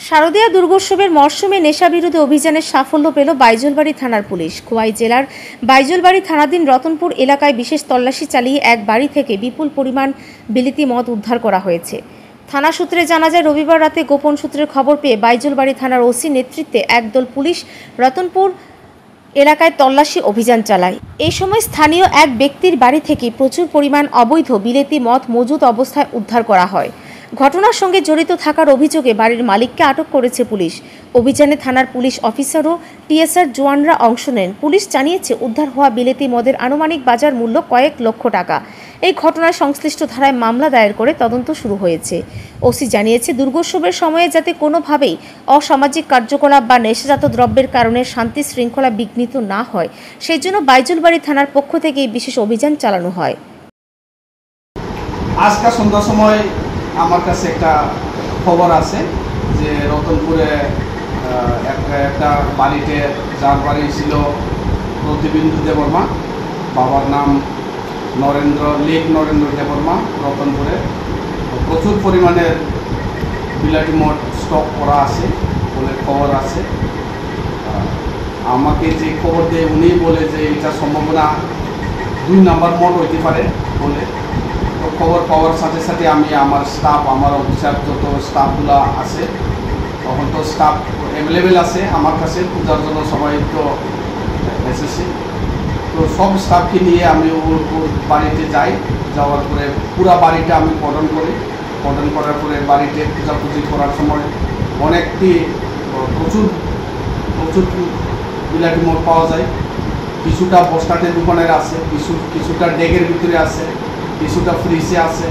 শারদীয়া দুর্গোৎসবের মরশুমে নেশা বিরোধী অভিযানের সাফল্য পেল বাইজলবাড়ি থানার পুলিশ। খোয়াই জেলার বাইজলবাড়ি থানাধীন রতনপুর এলাকায় বিশেষ তল্লাশি চালিয়ে এক বাড়ি থেকে বিপুল পরিমাণ বিলিতি মদ উদ্ধার করা হয়েছে। থানা সূত্রে জানা যায়, রবিবার রাতে গোপন সূত্রের খবর পেয়ে বাইজলবাড়ি থানার ওসি নেতৃত্বে একদল পুলিশ রতনপুর এলাকায় তল্লাশি অভিযান চালায়। এই সময় স্থানীয় এক ব্যক্তির বাড়ি থেকে প্রচুর পরিমাণ অবৈধ বিলেতি মদ মজুত অবস্থায় উদ্ধার করা হয়। ঘটনার সঙ্গে জড়িত থাকার অভিযোগে বাড়ির মালিককে আটক করেছে পুলিশ। অভিযানে থানার পুলিশ অফিসার ও টিএসআর জওয়ানরা অংশ নেন। পুলিশ জানিয়েছে, উদ্ধার হওয়া বিলেতি মদের আনুমানিক বাজার মূল্য কয়েক লক্ষ টাকা। এই ঘটনায় সংশ্লিষ্ট ধারায় মামলা দায়ের করে তদন্ত শুরু হয়েছে। ওসি জানিয়েছে, দুর্গোৎসবের সময়ে যাতে কোনোভাবেই অসামাজিক কার্যকলাপ বা নেশাজাত দ্রব্যের কারণে শান্তি শৃঙ্খলা বিঘ্নিত না হয়, সেই জন্য বাইজলবাড়ি থানার পক্ষ থেকে এই বিশেষ অভিযান চালানো হয়। আজকে সন্ধ্যার সময় আমার কাছে একটা খবর আছে যে রতনপুরে একটা বাড়িতে, যার বাড়ি ছিল প্রতিবিন্দু দেববর্মা, বাবার নাম নরেন্দ্র দেববর্মা, রতনপুরে প্রচুর পরিমাণে বিলাটি মদ স্টক করা আছে বলে খবর আছে। আমাকে যে খবর দেয় উনি বলে যে এটা সম্ভাবনা 2 নাম্বার মদ হইতে পারে বলে। তো খবর পাওয়ার সাথে সাথে আমি আমার স্টাফ, আমার অফিসার যত স্টাফগুলো আছে, তখন তো স্টাফ অ্যাভেলেবেল আছে আমার কাছে, পূজার জন্য সবাই তো এসেছে। তো সব স্টাফকে নিয়ে আমি ওর বাড়িতে যাই। যাওয়ার পরে পুরা বাড়িটা আমি কর্ডন করি। কর্ডন করার পরে বাড়িতে পূজাপুজি করার সময় প্রচুর বিলাটি মদ পাওয়া যায়। কিছুটা বস্তাতে দোকানের আছে, কিছুটা ডেগের ভিতরে আছে, কিছুটা ফ্রিজে আছে।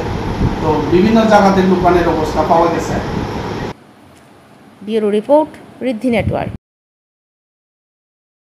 তো বিভিন্ন জায়গাতে দোকানের অবস্থা পাওয়া গেছে। ব্যুরো রিপোর্ট, ঋদ্ধি নেটওয়ার্ক।